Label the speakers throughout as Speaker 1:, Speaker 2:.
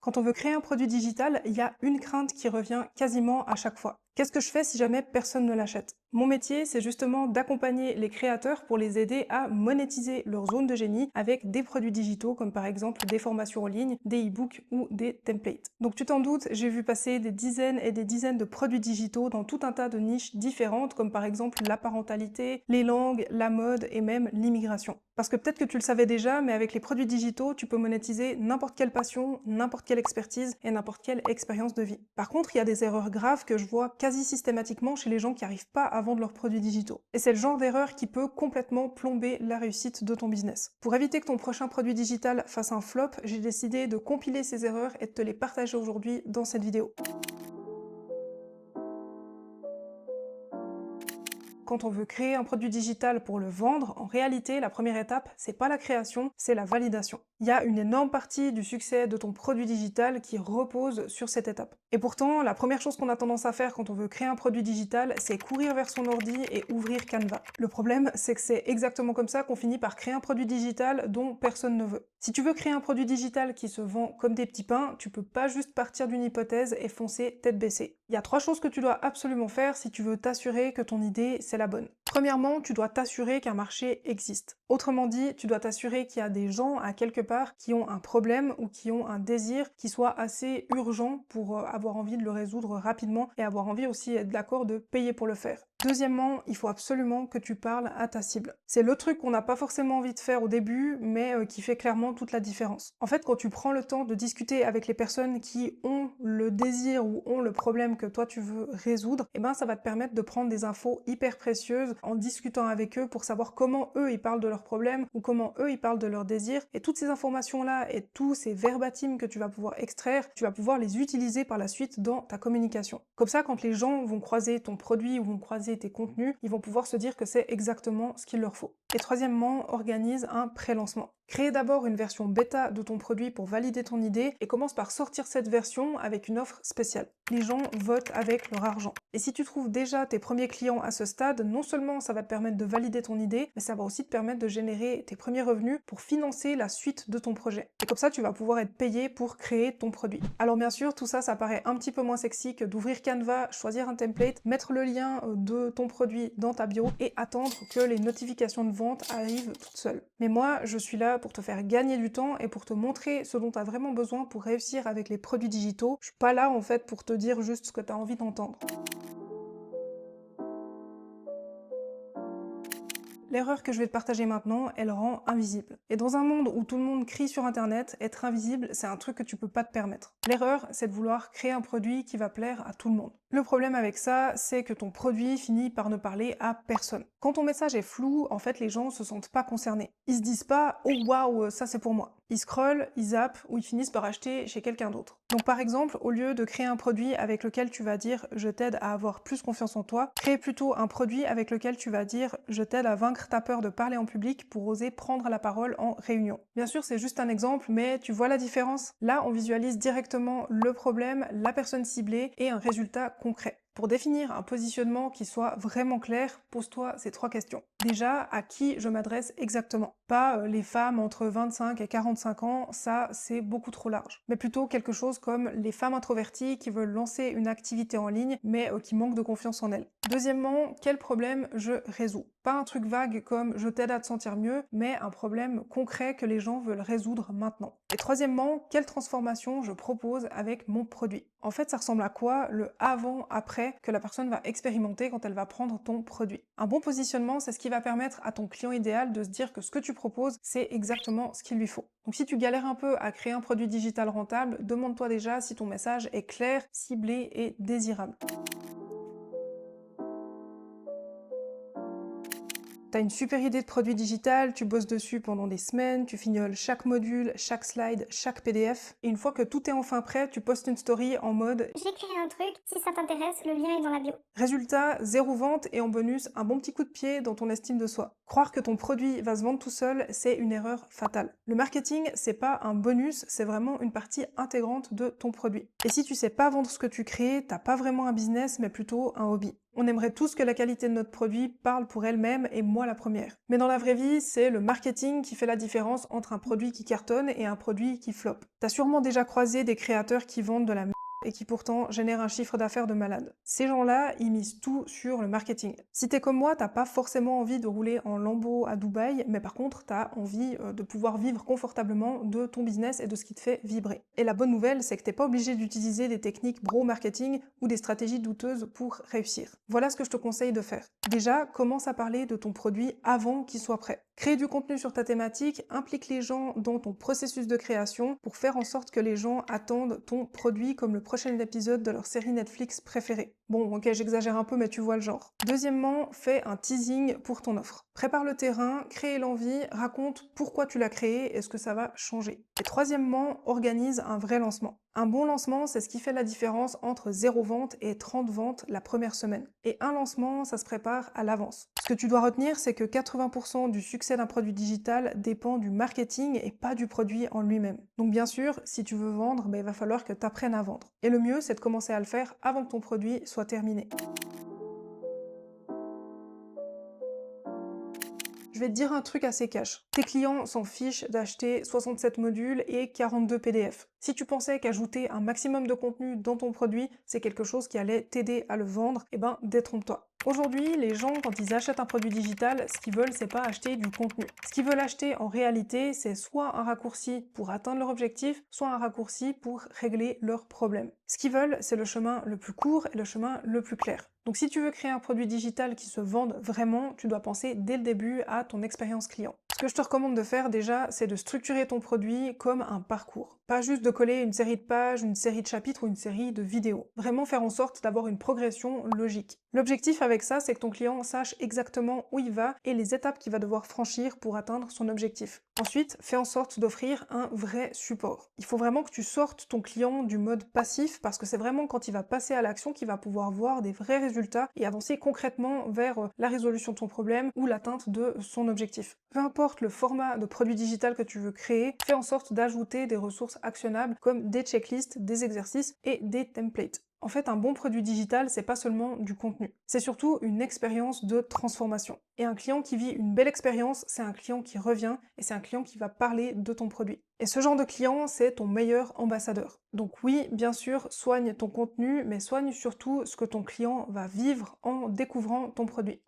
Speaker 1: Quand on veut créer un produit digital, il y a une crainte qui revient quasiment à chaque fois. Qu'est-ce que je fais si jamais personne ne l'achète? Mon métier, c'est justement d'accompagner les créateurs pour les aider à monétiser leur zone de génie avec des produits digitaux comme par exemple des formations en ligne, des e-books ou des templates. Donc tu t'en doutes, j'ai vu passer des dizaines et des dizaines de produits digitaux dans tout un tas de niches différentes comme par exemple la parentalité, les langues, la mode et même l'immigration. Parce que peut-être que tu le savais déjà, mais avec les produits digitaux, tu peux monétiser n'importe quelle passion, n'importe quelle expertise et n'importe quelle expérience de vie. Par contre, il y a des erreurs graves que je vois quasi systématiquement chez les gens qui n'arrivent pas à vendre leurs produits digitaux. Et c'est le genre d'erreur qui peut complètement plomber la réussite de ton business. Pour éviter que ton prochain produit digital fasse un flop, j'ai décidé de compiler ces erreurs et de te les partager aujourd'hui dans cette vidéo. Quand on veut créer un produit digital pour le vendre, en réalité, la première étape, c'est pas la création, c'est la validation. Il y a une énorme partie du succès de ton produit digital qui repose sur cette étape. Et pourtant, la première chose qu'on a tendance à faire quand on veut créer un produit digital, c'est courir vers son ordi et ouvrir Canva. Le problème, c'est que c'est exactement comme ça qu'on finit par créer un produit digital dont personne ne veut. Si tu veux créer un produit digital qui se vend comme des petits pains, tu peux pas juste partir d'une hypothèse et foncer tête baissée. Il y a 3 choses que tu dois absolument faire si tu veux t'assurer que ton idée, c'est la bonne. Premièrement, tu dois t'assurer qu'un marché existe. Autrement dit, tu dois t'assurer qu'il y a des gens à quelque part qui ont un problème ou qui ont un désir qui soit assez urgent pour avoir envie de le résoudre rapidement et avoir envie aussi d'être d'accord de payer pour le faire. Deuxièmement, il faut absolument que tu parles à ta cible. C'est le truc qu'on n'a pas forcément envie de faire au début, mais qui fait clairement toute la différence. En fait, quand tu prends le temps de discuter avec les personnes qui ont le désir ou ont le problème que toi tu veux résoudre, eh ben ça va te permettre de prendre des infos hyper précieuses en discutant avec eux pour savoir comment eux ils parlent de leurs problèmes ou comment eux ils parlent de leurs désirs. Et toutes ces informations-là et tous ces verbatims que tu vas pouvoir extraire, tu vas pouvoir les utiliser par la suite dans ta communication. Comme ça, quand les gens vont croiser ton produit ou vont croiser tes contenus, ils vont pouvoir se dire que c'est exactement ce qu'il leur faut. Et troisièmement, organise un pré-lancement. Crée d'abord une version bêta de ton produit pour valider ton idée et commence par sortir cette version avec une offre spéciale. Les gens votent avec leur argent. Et si tu trouves déjà tes premiers clients à ce stade, non seulement ça va te permettre de valider ton idée, mais ça va aussi te permettre de générer tes premiers revenus pour financer la suite de ton projet. Et comme ça, tu vas pouvoir être payé pour créer ton produit. Alors bien sûr, tout ça, ça paraît un petit peu moins sexy que d'ouvrir Canva, choisir un template, mettre le lien de ton produit dans ta bio et attendre que les notifications de vente arrivent toutes seules. Mais moi, je suis là pour te faire gagner du temps et pour te montrer ce dont tu as vraiment besoin pour réussir avec les produits digitaux. Je suis pas là en fait pour te dire juste ce que tu as envie d'entendre. L'erreur que je vais te partager maintenant, elle rend invisible. Et dans un monde où tout le monde crie sur internet, être invisible, c'est un truc que tu peux pas te permettre. L'erreur, c'est de vouloir créer un produit qui va plaire à tout le monde. Le problème avec ça, c'est que ton produit finit par ne parler à personne. Quand ton message est flou, en fait, les gens se sentent pas concernés. Ils se disent pas « Oh waouh, ça c'est pour moi ». Ils scrollent, ils zappent ou ils finissent par acheter chez quelqu'un d'autre. Donc par exemple, au lieu de créer un produit avec lequel tu vas dire « Je t'aide à avoir plus confiance en toi », crée plutôt un produit avec lequel tu vas dire « Je t'aide à vaincre ta peur de parler en public pour oser prendre la parole en réunion ». Bien sûr, c'est juste un exemple, mais tu vois la différence? Là, on visualise directement le problème, la personne ciblée et un résultat concret. Pour définir un positionnement qui soit vraiment clair, pose-toi ces 3 questions. Déjà, à qui je m'adresse exactement? Pas les femmes entre 25 et 45 ans, ça c'est beaucoup trop large. Mais plutôt quelque chose comme les femmes introverties qui veulent lancer une activité en ligne mais qui manquent de confiance en elles. Deuxièmement, quel problème je résous? Pas un truc vague comme je t'aide à te sentir mieux, mais un problème concret que les gens veulent résoudre maintenant. Et troisièmement, quelle transformation je propose avec mon produit? En fait, ça ressemble à quoi le avant-après que la personne va expérimenter quand elle va prendre ton produit? Un bon positionnement, c'est ce qui va permettre à ton client idéal de se dire que ce que tu proposes, c'est exactement ce qu'il lui faut. Donc si tu galères un peu à créer un produit digital rentable, demande-toi déjà si ton message est clair, ciblé et désirable. T'as une super idée de produit digital, tu bosses dessus pendant des semaines, tu fignoles chaque module, chaque slide, chaque PDF, et une fois que tout est enfin prêt, tu postes une story en mode
Speaker 2: J'ai créé un truc, si ça t'intéresse, le lien est dans la bio.
Speaker 1: résultat, zéro vente et en bonus, un bon petit coup de pied dans ton estime de soi. Croire que ton produit va se vendre tout seul, c'est une erreur fatale. Le marketing, c'est pas un bonus, c'est vraiment une partie intégrante de ton produit. Et si tu sais pas vendre ce que tu crées, t'as pas vraiment un business, mais plutôt un hobby. On aimerait tous que la qualité de notre produit parle pour elle-même, et moi moi la première. Mais dans la vraie vie, c'est le marketing qui fait la différence entre un produit qui cartonne et un produit qui floppe. T'as sûrement déjà croisé des créateurs qui vendent de la merde et qui pourtant génèrent un chiffre d'affaires de malade. Ces gens-là, ils misent tout sur le marketing. Si t'es comme moi, t'as pas forcément envie de rouler en Lambo à Dubaï, mais par contre, t'as envie de pouvoir vivre confortablement de ton business et de ce qui te fait vibrer. Et la bonne nouvelle, c'est que t'es pas obligé d'utiliser des techniques bro marketing ou des stratégies douteuses pour réussir. Voilà ce que je te conseille de faire. Déjà, commence à parler de ton produit avant qu'il soit prêt. Créer du contenu sur ta thématique, implique les gens dans ton processus de création pour faire en sorte que les gens attendent ton produit comme le prochain épisode de leur série Netflix préférée. Bon, ok, j'exagère un peu, mais tu vois le genre. Deuxièmement, fais un teasing pour ton offre. Prépare le terrain, crée l'envie, raconte pourquoi tu l'as créé et ce que ça va changer. Et troisièmement, organise un vrai lancement. Un bon lancement, c'est ce qui fait la différence entre 0 vente et 30 ventes la première semaine. Et un lancement, ça se prépare à l'avance. Ce que tu dois retenir, c'est que 80% du succès d'un produit digital dépend du marketing et pas du produit en lui-même. Donc bien sûr, si tu veux vendre, il va falloir que tu apprennes à vendre. Et le mieux, c'est de commencer à le faire avant que ton produit soit terminé. Je vais te dire un truc assez cash. Tes clients s'en fichent d'acheter 67 modules et 42 PDF. Si tu pensais qu'ajouter un maximum de contenu dans ton produit, c'est quelque chose qui allait t'aider à le vendre, détrompe-toi. Aujourd'hui, les gens, quand ils achètent un produit digital, ce qu'ils veulent, c'est pas acheter du contenu. Ce qu'ils veulent acheter en réalité, c'est soit un raccourci pour atteindre leur objectif, soit un raccourci pour régler leurs problèmes. Ce qu'ils veulent, c'est le chemin le plus court et le chemin le plus clair. Donc si tu veux créer un produit digital qui se vende vraiment, tu dois penser dès le début à ton expérience client. Ce que je te recommande de faire déjà, c'est de structurer ton produit comme un parcours. Pas juste de coller une série de pages, une série de chapitres ou une série de vidéos. Vraiment faire en sorte d'avoir une progression logique. L'objectif avec ça, c'est que ton client sache exactement où il va et les étapes qu'il va devoir franchir pour atteindre son objectif. Ensuite, fais en sorte d'offrir un vrai support. Il faut vraiment que tu sortes ton client du mode passif parce que c'est vraiment quand il va passer à l'action qu'il va pouvoir voir des vrais résultats et avancer concrètement vers la résolution de son problème ou l'atteinte de son objectif. Peu importe le format de produit digital que tu veux créer, fais en sorte d'ajouter des ressources actionnables comme des checklists, des exercices et des templates. En fait, un bon produit digital, c'est pas seulement du contenu, c'est surtout une expérience de transformation. Et un client qui vit une belle expérience, c'est un client qui revient et c'est un client qui va parler de ton produit. Et ce genre de client, c'est ton meilleur ambassadeur. Donc oui, bien sûr, soigne ton contenu, mais soigne surtout ce que ton client va vivre en découvrant ton produit.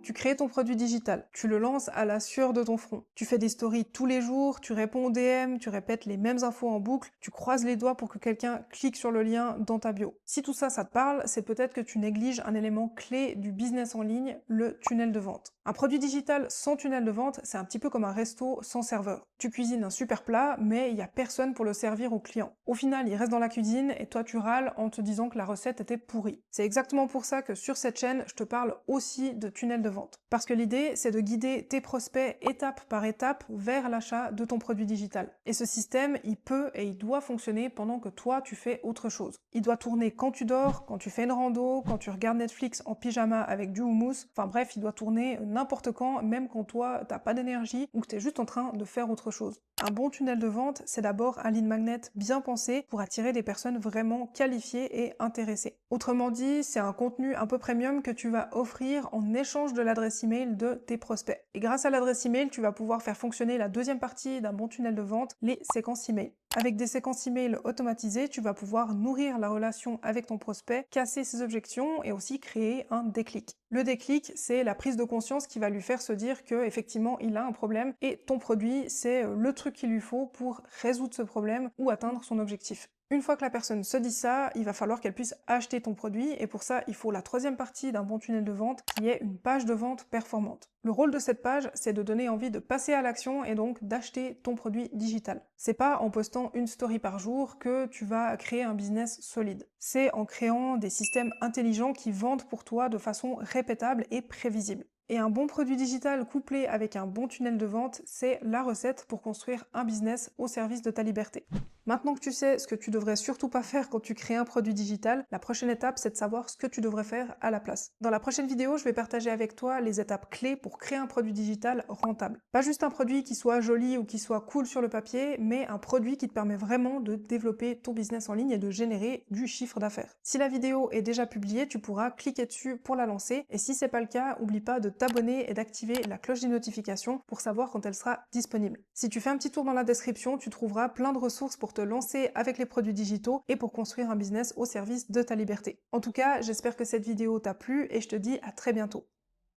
Speaker 1: Tu crées ton produit digital, tu le lances à la sueur de ton front. Tu fais des stories tous les jours, tu réponds aux DM, tu répètes les mêmes infos en boucle, tu croises les doigts pour que quelqu'un clique sur le lien dans ta bio. Si tout ça, ça te parle, c'est peut-être que tu négliges un élément clé du business en ligne, le tunnel de vente. Un produit digital sans tunnel de vente, c'est un petit peu comme un resto sans serveur. Tu cuisines un super plat, mais il n'y a personne pour le servir au client. Au final, il reste dans la cuisine et toi tu râles en te disant que la recette était pourrie. C'est exactement pour ça que sur cette chaîne, je te parle aussi de tunnel de vente. Parce que l'idée, c'est de guider tes prospects étape par étape vers l'achat de ton produit digital. Et ce système, il peut et il doit fonctionner pendant que toi, tu fais autre chose. Il doit tourner quand tu dors, quand tu fais une rando, quand tu regardes Netflix en pyjama avec du houmous. Enfin bref, il doit tourner n'importe quand, même quand toi, t'as pas d'énergie ou que t'es juste en train de faire autre chose. Un bon tunnel de vente, c'est d'abord un lead magnet bien pensé pour attirer des personnes vraiment qualifiées et intéressées. Autrement dit, c'est un contenu un peu premium que tu vas offrir en échange de l'adresse email de tes prospects. Et grâce à l'adresse email, tu vas pouvoir faire fonctionner la deuxième partie d'un bon tunnel de vente, les séquences email. Avec des séquences email automatisées, tu vas pouvoir nourrir la relation avec ton prospect, casser ses objections et aussi créer un déclic. Le déclic, c'est la prise de conscience qui va lui faire se dire que effectivement il a un problème et ton produit, c'est le truc qu'il lui faut pour résoudre ce problème ou atteindre son objectif. Une fois que la personne se dit ça, il va falloir qu'elle puisse acheter ton produit et pour ça, il faut la troisième partie d'un bon tunnel de vente qui est une page de vente performante. Le rôle de cette page, c'est de donner envie de passer à l'action et donc d'acheter ton produit digital. C'est pas en postant une story par jour que tu vas créer un business solide. C'est en créant des systèmes intelligents qui vendent pour toi de façon répétable et prévisible. Et un bon produit digital couplé avec un bon tunnel de vente, c'est la recette pour construire un business au service de ta liberté. Maintenant que tu sais ce que tu devrais surtout pas faire quand tu crées un produit digital, la prochaine étape, c'est de savoir ce que tu devrais faire à la place. Dans la prochaine vidéo, je vais partager avec toi les étapes clés pour créer un produit digital rentable. Pas juste un produit qui soit joli ou qui soit cool sur le papier, mais un produit qui te permet vraiment de développer ton business en ligne et de générer du chiffre d'affaires. Si la vidéo est déjà publiée, tu pourras cliquer dessus pour la lancer. Et si c'est pas le cas, oublie pas de t'abonner et d'activer la cloche des notifications pour savoir quand elle sera disponible. Si tu fais un petit tour dans la description, tu trouveras plein de ressources pour te lancer avec les produits digitaux et pour construire un business au service de ta liberté. En tout cas, j'espère que cette vidéo t'a plu et je te dis à très bientôt.